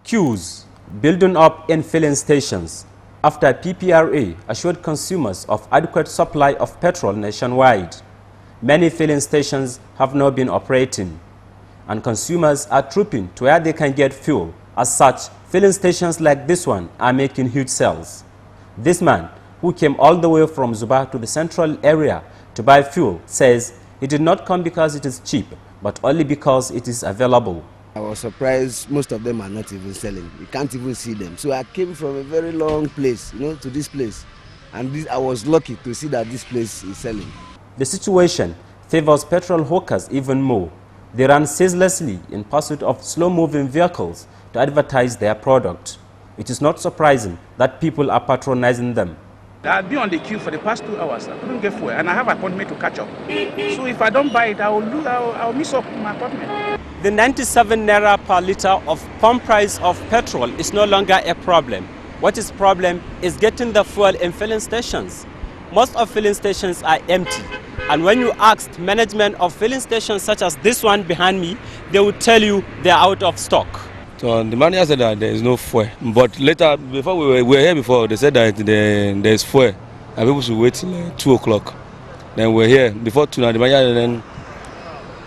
Queues building up in filling stations after PPRA assured consumers of adequate supply of petrol nationwide. Many filling stations have not been operating, and consumers are trooping to where they can get fuel. As such, filling stations like this one are making huge sales. This man, who came all the way from Zuba to the central area to buy fuel, says he did not come because it is cheap, but only because it is available. I was surprised most of them are not even selling. You can't even see them. So I came from a very long place, to this place. And I was lucky to see that this place is selling. The situation favors petrol hawkers even more. They run ceaselessly in pursuit of slow-moving vehicles to advertise their product. It is not surprising that people are patronizing them. I've been on the queue for the past 2 hours. I couldn't get fuel, and I have an appointment to catch up. So if I don't buy it, I'll miss up my appointment. The 97 naira per litre of pump price of petrol is no longer a problem. What is problem is getting the fuel in filling stations. Most of filling stations are empty, and when you ask management of filling stations such as this one behind me, they will tell you they are out of stock. So the manager said that there is no fuel, but later, before we were here before, they said that there is fuel, and people should wait till 2 o'clock. Then we're here before 2 now. The manager then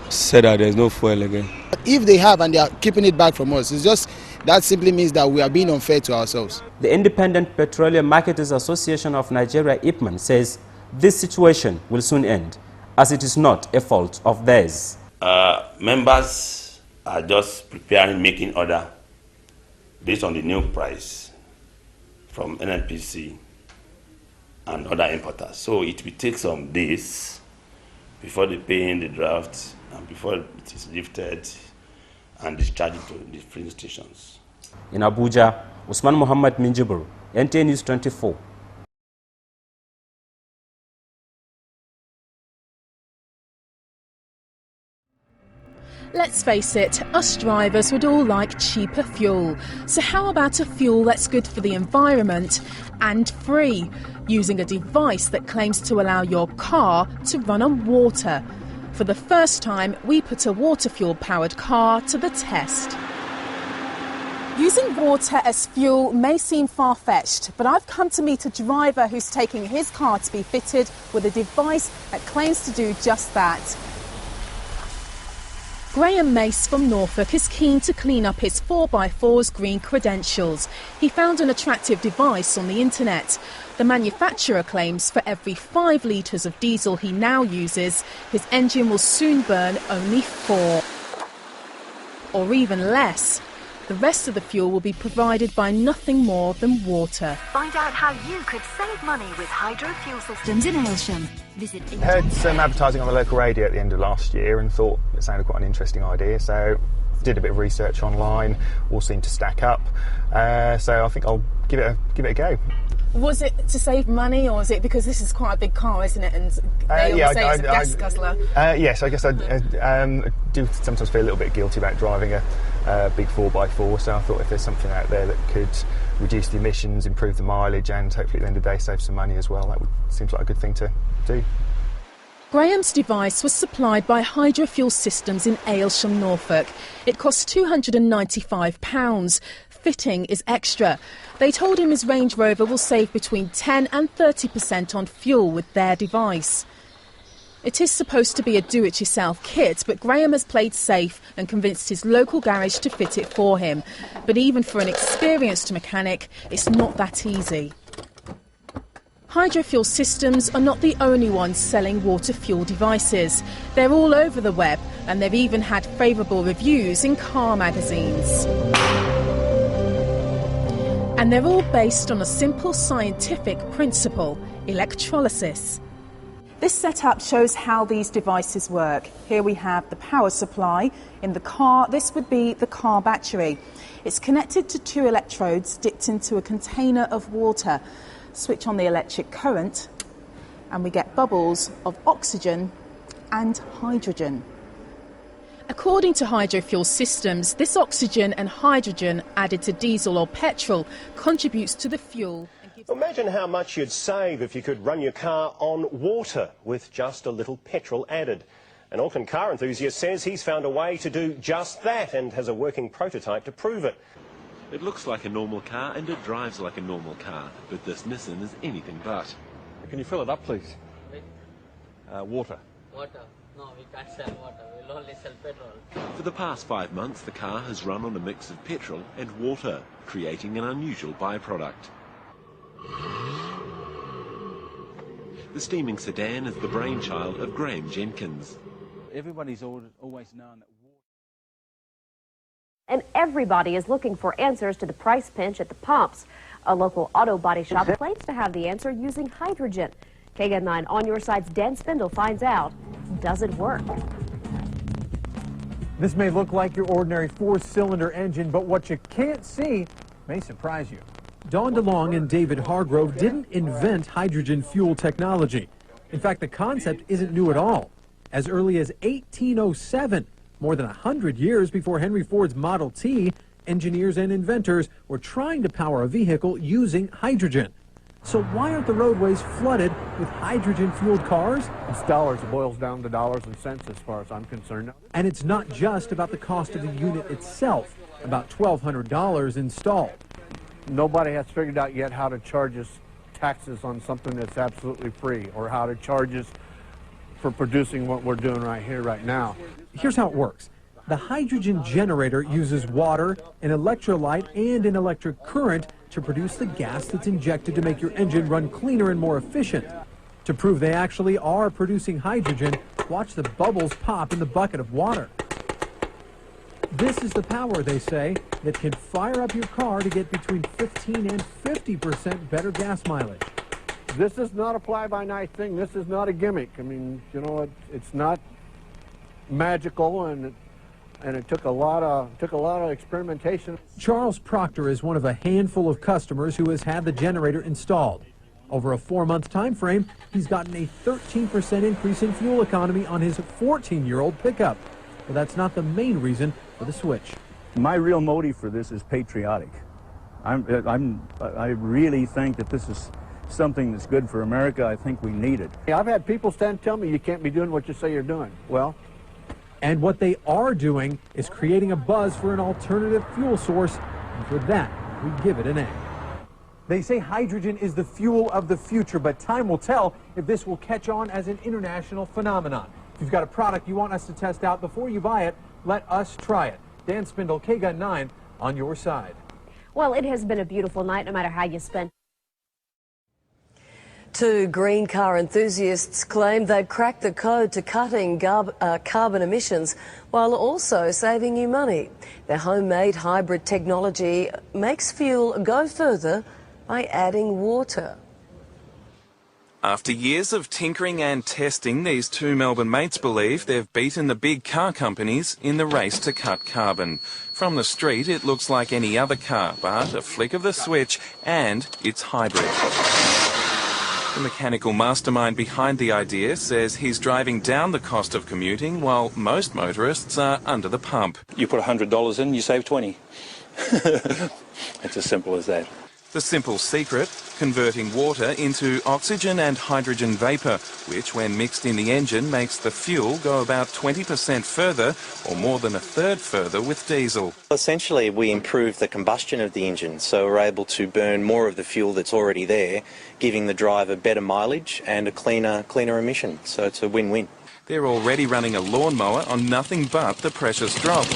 said that there is no fuel again. If they have and they are keeping it back from us, it's just that simply means that we are being unfair to ourselves. The Independent Petroleum Marketers Association of Nigeria, IPMAN, says this situation will soon end, as it is not a fault of theirs. Members are just preparing, making order based on the new price from NNPC and other importers. So it will take some days before they pay in the draft and before it is lifted and discharged to the filling stations. In Abuja, Usman Muhammad Minjibur, NTA News 24. Let's face it, us drivers would all like cheaper fuel. So how about a fuel that's good for the environment and free, using a device that claims to allow your car to run on water? For the first time, we put a water fuel-powered car to the test. Using water as fuel may seem far-fetched, but I've come to meet a driver who's taking his car to be fitted with a device that claims to do just that. Graham Mace from Norfolk is keen to clean up his 4x4's green credentials. He found an attractive device on the internet. The manufacturer claims for every 5 litres of diesel he now uses, his engine will soon burn only 4. Or even less. The rest of the fuel will be provided by nothing more than water. Find out how you could save money with Hydro Fuel Systems in Aylsham. I heard some advertising on the local radio at the end of last year and thought it sounded quite an interesting idea, so did a bit of research online, all seemed to stack up, so I think I'll give it a go. Was it to save money, or is it because this is quite a big car, isn't it, and they always say it's a gas guzzler? Yes, I guess I do sometimes feel a little bit guilty about driving a big 4x4, so I thought if there's something out there that could reduce the emissions, improve the mileage, and hopefully at the end of the day save some money as well, that seems like a good thing to do. Graham's device was supplied by Hydro Fuel Systems in Aylsham, Norfolk. It cost £295. Fitting is extra. They told him his Range Rover will save between 10 and 30% on fuel with their device. It is supposed to be a do-it-yourself kit, but Graham has played safe and convinced his local garage to fit it for him. But even for an experienced mechanic, it's not that easy. Hydro Fuel Systems are not the only ones selling water fuel devices. They're all over the web, and they've even had favourable reviews in car magazines. And they're all based on a simple scientific principle: electrolysis. This setup shows how these devices work. Here we have the power supply. In the car, this would be the car battery. It's connected to 2 electrodes dipped into a container of water. Switch on the electric current and we get bubbles of oxygen and hydrogen. According to Hydro Fuel Systems, this oxygen and hydrogen added to diesel or petrol contributes to the fuel. Imagine how much you'd save if you could run your car on water with just a little petrol added. An Auckland car enthusiast says he's found a way to do just that and has a working prototype to prove it. It looks like a normal car and it drives like a normal car, but this Nissan is anything but. Can you fill it up, please? Water. Water? No, we can't sell water. We'll only sell petrol. For the past 5 months, the car has run on a mix of petrol and water, creating an unusual byproduct. The steaming sedan is the brainchild of Graham Jenkins. Everybody's always known that. And everybody is looking for answers to the price pinch at the pumps. A local auto body shop claims to have the answer using hydrogen. KGUN 9 On Your Side's Dan Spindle finds out, does it work? This may look like your ordinary 4-cylinder engine, but what you can't see may surprise you. Don DeLong and David Hargrove didn't invent hydrogen fuel technology. In fact, the concept isn't new at all. As early as 1807, more than 100 years before Henry Ford's Model T, engineers and inventors were trying to power a vehicle using hydrogen. So why aren't the roadways flooded with hydrogen-fueled cars? It's dollars. It boils down to dollars and cents as far as I'm concerned. And it's not just about the cost of the unit itself, about $1,200 installed. Nobody has figured out yet how to charge us taxes on something that's absolutely free, or how to charge us for producing what we're doing right here, right now. Here's how it works. The hydrogen generator uses water, an electrolyte, and an electric current to produce the gas that's injected to make your engine run cleaner and more efficient. To prove they actually are producing hydrogen, watch the bubbles pop in the bucket of water. This is the power, they say, that can fire up your car to get between 15 and 50% better gas mileage. This is not a fly-by-night thing. This is not a gimmick. I mean, you know, it's not magical, and it took a lot of experimentation. Charles Proctor is one of a handful of customers who has had the generator installed. Over a 4-month time frame, he's gotten a 13% increase in fuel economy on his 14-year-old pickup. But that's not the main reason for the switch. My real motive for this is patriotic. I really think that this is something that's good for America. I think we need it. I've had people tell me you can't be doing what you say you're doing. Well, and what they are doing is creating a buzz for an alternative fuel source, and for that, we give it an A. They say hydrogen is the fuel of the future, but time will tell if this will catch on as an international phenomenon. If you've got a product you want us to test out before you buy it, let us try it. Dan Spindle, KGUN 9, On Your Side. Well, it has been a beautiful night, no matter how you spend. 2 green car enthusiasts claim they've cracked the code to cutting carbon emissions while also saving you money. Their homemade hybrid technology makes fuel go further by adding water. After years of tinkering and testing, these 2 Melbourne mates believe they've beaten the big car companies in the race to cut carbon. From the street, it looks like any other car, but a flick of the switch and it's hybrid. The mechanical mastermind behind the idea says he's driving down the cost of commuting while most motorists are under the pump. You put $100 in, you save 20. It's as simple as that. The simple secret, converting water into oxygen and hydrogen vapour, which when mixed in the engine makes the fuel go about 20% further or more than 1/3 further with diesel. Essentially we improve the combustion of the engine, so we're able to burn more of the fuel that's already there, giving the driver better mileage and a cleaner emission, so it's a win-win. They're already running a lawnmower on nothing but the precious drop.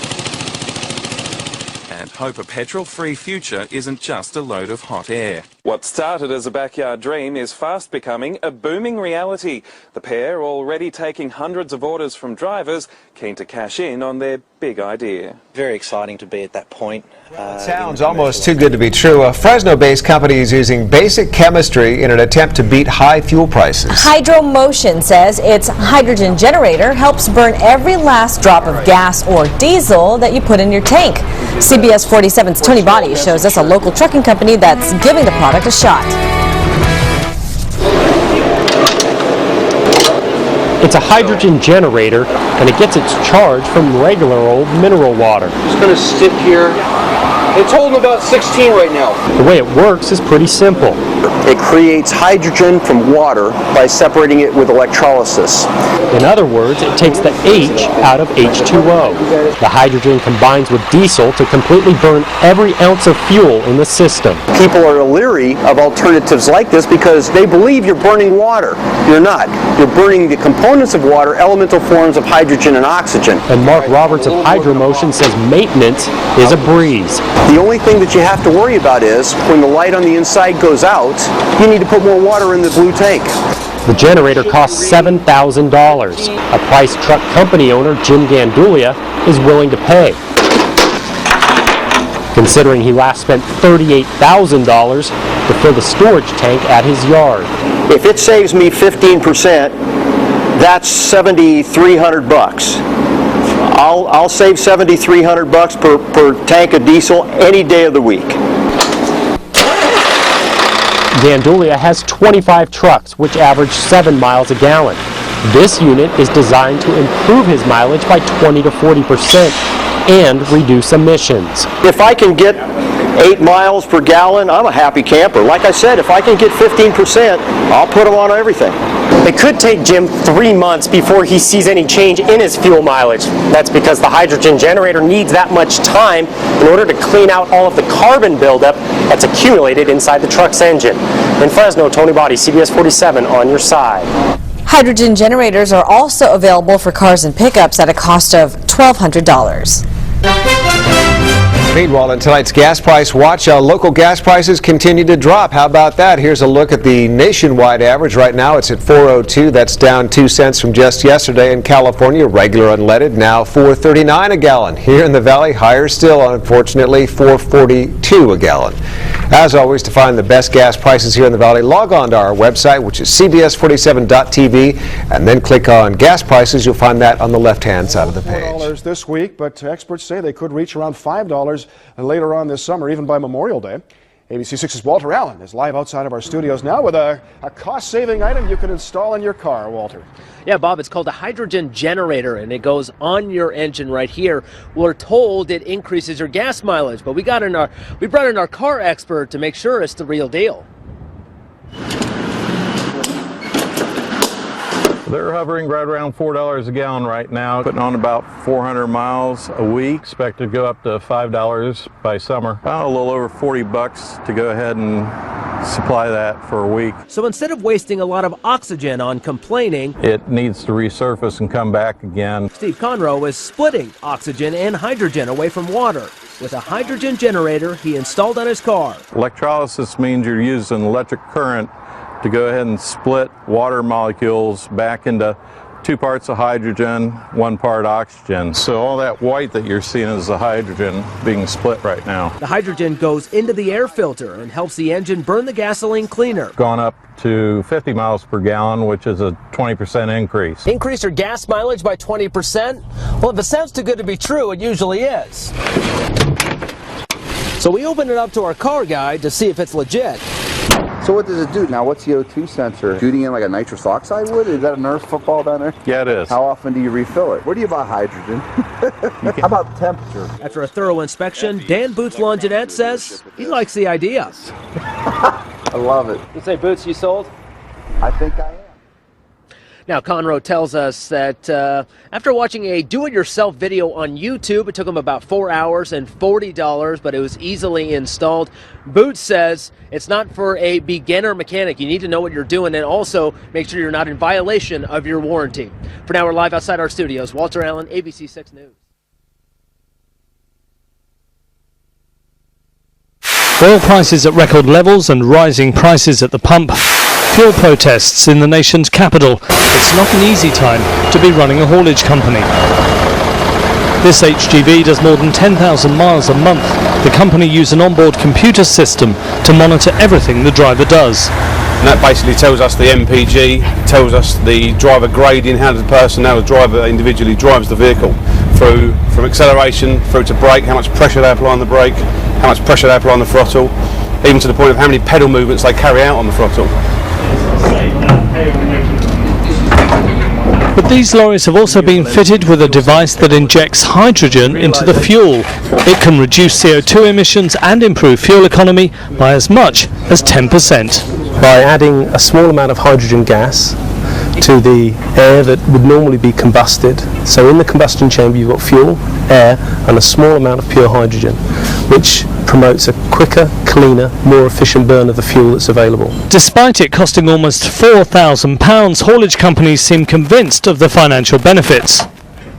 And hope a petrol-free future isn't just a load of hot air. What started as a backyard dream is fast becoming a booming reality. The pair already taking hundreds of orders from drivers keen to cash in on their big idea. Very exciting to be at that point. Sounds almost too good to be true. A Fresno-based company is using basic chemistry in an attempt to beat high fuel prices. Hydromotion says its hydrogen generator helps burn every last drop of gas or diesel that you put in your tank. CBS 47's Tony Bonney shows us a local trucking company that's giving the product a shot. It's a hydrogen generator, and it gets its charge from regular old mineral water. Just going to sit here It's holding about 16 right now. The way it works is pretty simple. It creates hydrogen from water by separating it with electrolysis. In other words, it takes the H out of H2O. The hydrogen combines with diesel to completely burn every ounce of fuel in the system. People are leery of alternatives like this because they believe you're burning water. You're not. You're burning the components of water, elemental forms of hydrogen and oxygen. And Mark Roberts of Hydromotion says maintenance is a breeze. The only thing that you have to worry about is when the light on the inside goes out, you need to put more water in the blue tank. The generator costs $7,000, a price truck company owner, Jim Gandulia, is willing to pay. Considering he last spent $38,000 to fill the storage tank at his yard. If it saves me 15%, that's $7,300. I'll save $7,300 per tank of diesel any day of the week. Gandulia has 25 trucks, which average 7 miles a gallon. This unit is designed to improve his mileage by 20 to 40% and reduce emissions. If I can get 8 miles per gallon, I'm a happy camper. Like I said, if I can get 15%, I'll put them on everything. It could take Jim 3 months before he sees any change in his fuel mileage. That's because the hydrogen generator needs that much time in order to clean out all of the carbon buildup that's accumulated inside the truck's engine. In Fresno, Tony Body, CBS 47 on your side. Hydrogen generators are also available for cars and pickups at a cost of $1,200. Meanwhile, in tonight's gas price watch, local gas prices continue to drop. How about that? Here's a look at the nationwide average. Right now it's at $4.02. That's down 2 cents from just yesterday. In California, regular unleaded now $4.39 a gallon. Here in the valley, higher still, unfortunately, $4.42 a gallon. As always, to find the best gas prices here in the valley, log on to our website, which is cbs47.tv, and then click on gas prices. You'll find that on the left-hand side of the page. $4 this week, but experts say they could reach around $5 later on this summer, even by Memorial Day. ABC 6's Walter Allen is live outside of our studios now with a cost-saving item you can install in your car. Walter. Yeah, Bob, it's called a hydrogen generator, and it goes on your engine right here. We're told it increases your gas mileage, but we brought in our car expert to make sure it's the real deal. They're hovering right around $4 a gallon right now, putting on about 400 miles a week. Expected to go up to $5 by summer. About a little over $40 to go ahead and supply that for a week. So instead of wasting a lot of oxygen on complaining, it needs to resurface and come back again. Steve Conroe is splitting oxygen and hydrogen away from water with a hydrogen generator he installed on his car. Electrolysis means you're using electric current to go ahead and split water molecules back into 2 parts of hydrogen, 1 part oxygen. So all that white that you're seeing is the hydrogen being split right now. The hydrogen goes into the air filter and helps the engine burn the gasoline cleaner. Gone up to 50 miles per gallon, which is a 20% increase. Increase your gas mileage by 20%? Well, if it sounds too good to be true, it usually is. So we opened it up to our car guy to see if it's legit. So what does it do now? What's the O2 sensor? Shooting in like a nitrous oxide would? Is that a Nerf football down there? Yeah, it is. How often do you refill it? Where do you buy hydrogen? How about temperature? After a thorough inspection, Dan Boots Longinette says he likes the idea. I love it. You say, Boots, you sold? I think I am. Now, Conroe tells us that after watching a do-it-yourself video on YouTube, it took him about 4 hours and $40, but it was easily installed. Boots says it's not for a beginner mechanic. You need to know what you're doing and also make sure you're not in violation of your warranty. For now, we're live outside our studios. Walter Allen, ABC 6 News. Oil prices at record levels and rising prices at the pump. Fuel protests in the nation's capital. It's not an easy time to be running a haulage company. This HGV does more than 10,000 miles a month. The company uses an onboard computer system to monitor everything the driver does. And that basically tells us the MPG, tells us the driver grading, how the driver individually drives the vehicle, from acceleration through to brake, how much pressure they apply on the brake, how much pressure they apply on the throttle, even to the point of how many pedal movements they carry out on the throttle. But These lorries have also been fitted with a device that injects hydrogen into the fuel. It can reduce CO2 emissions and improve fuel economy by as much as 10%. By adding a small amount of hydrogen gas to the air that would normally be combusted. So in the combustion chamber you've got fuel, air and a small amount of pure hydrogen, which promotes a quicker, cleaner, more efficient burn of the fuel that's available. Despite it costing almost £4,000, haulage companies seem convinced of the financial benefits.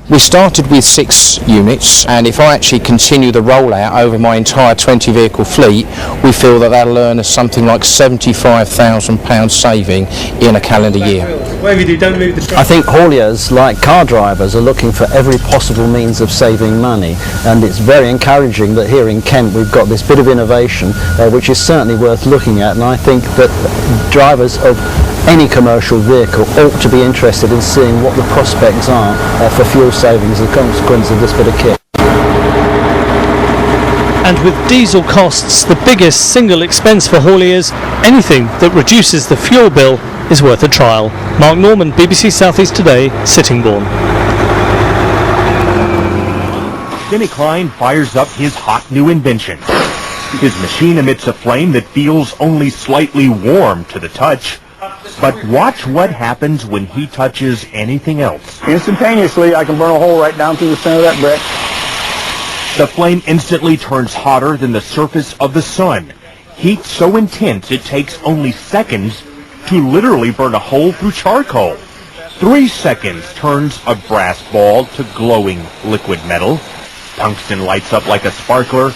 We started with 6 units, and if I actually continue the rollout over my entire 20 vehicle fleet, we feel that that'll earn us something like £75,000 saving in a calendar year. I think hauliers, like car drivers, are looking for every possible means of saving money, and it's very encouraging that here in Kent we've got this bit of innovation which is certainly worth looking at, and I think that drivers of any commercial vehicle ought to be interested in seeing what the prospects are for fuel savings as a consequence of this bit of kit. And with diesel costs the biggest single expense for hauliers, anything that reduces the fuel bill is worth a trial. Mark Norman, BBC South East Today, Sittingbourne. Denny Klein fires up his hot new invention. His machine emits a flame that feels only slightly warm to the touch. But watch what happens when he touches anything else. Instantaneously, I can burn a hole right down through the center of that brick. The flame instantly turns hotter than the surface of the sun. Heat so intense it takes only seconds to literally burn a hole through charcoal. 3 seconds turns a brass ball to glowing liquid metal. Tungsten lights up like a sparkler.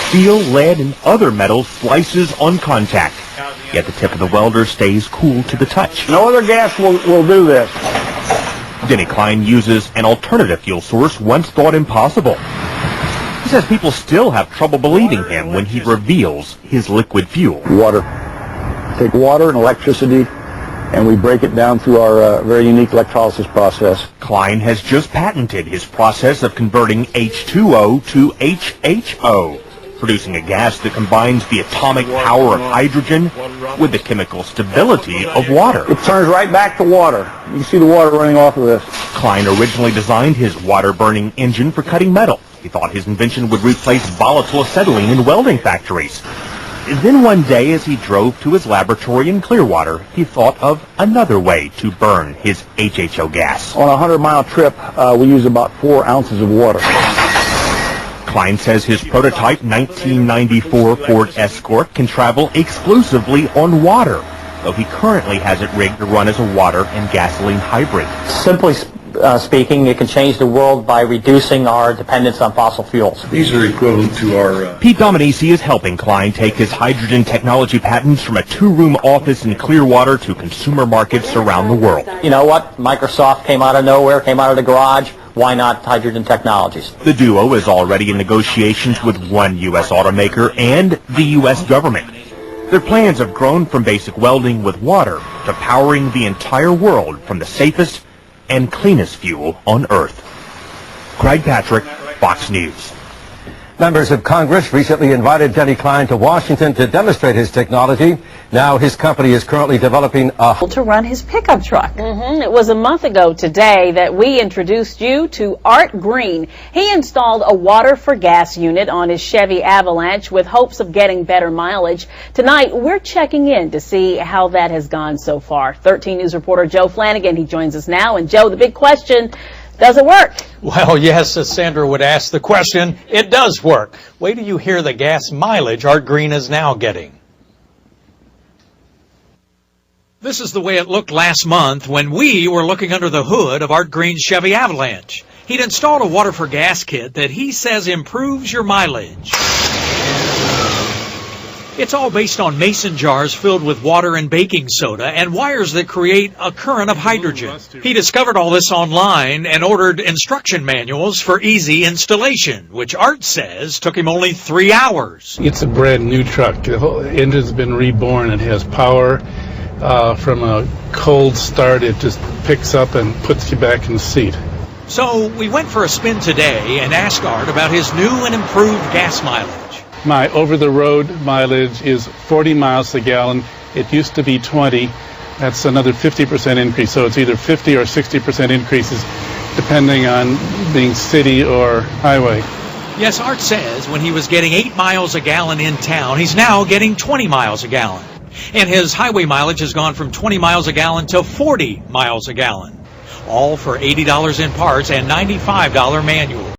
Steel, lead, and other metals slices on contact. Yet the tip of the welder stays cool to the touch. No other gas will do this. Denny Klein uses an alternative fuel source once thought impossible. He says people still have trouble believing him when he reveals his liquid fuel. Water. Take water and electricity, and we break it down through our very unique electrolysis process. Klein has just patented his process of converting H2O to HHO, producing a gas that combines the atomic power of hydrogen with the chemical stability of water. It turns right back to water. You can see the water running off of this. Klein originally designed his water-burning engine for cutting metal. He thought his invention would replace volatile acetylene in welding factories. Then one day, as he drove to his laboratory in Clearwater, he thought of another way to burn his HHO gas. On a 100-mile trip, we use about 4 ounces of water. Klein says his prototype 1994 Ford Escort can travel exclusively on water, though he currently has it rigged to run as a water and gasoline hybrid. Simply speaking, it can change the world by reducing our dependence on fossil fuels. These are equivalent to our... Pete Dominici is helping Klein take his hydrogen technology patents from a 2-room office in Clearwater to consumer markets around the world. You know what? Microsoft came out of nowhere, came out of the garage. Why not Hydrogen Technologies? The duo is already in negotiations with one U.S. automaker and the U.S. government. Their plans have grown from basic welding with water to powering the entire world from the safest and cleanest fuel on Earth. Craig Patrick, Fox News. Members of Congress recently invited Denny Klein to Washington to demonstrate his technology. Now his company is currently developing to run his pickup truck. It was a month ago today that we introduced you to Art Green. He installed a water for gas unit on his Chevy Avalanche with hopes of getting better mileage. Tonight we're checking in to see how that has gone so far. 13 News reporter Joe Flanagan, he joins us now. And Joe, the big question, does it work? Well, yes, as Sandra would ask the question, it does work. Wait till you hear the gas mileage Art Green is now getting. This is the way it looked last month when we were looking under the hood of Art Green's Chevy Avalanche. He'd installed a water for gas kit that he says improves your mileage. It's all based on mason jars filled with water and baking soda and wires that create a current of hydrogen. He discovered all this online and ordered instruction manuals for easy installation, which Art says took him only 3 hours. It's a brand new truck. The whole engine's been reborn. It has power. From a cold start, it just picks up and puts you back in the seat. So we went for a spin today and asked Art about his new and improved gas mileage. My over-the-road mileage is 40 miles a gallon. It used to be 20. That's another 50% increase. So it's either 50 or 60% increases depending on being city or highway. Yes, Art says when he was getting 8 miles a gallon in town, he's now getting 20 miles a gallon. And his highway mileage has gone from 20 miles a gallon to 40 miles a gallon. All for $80 in parts and $95 manual.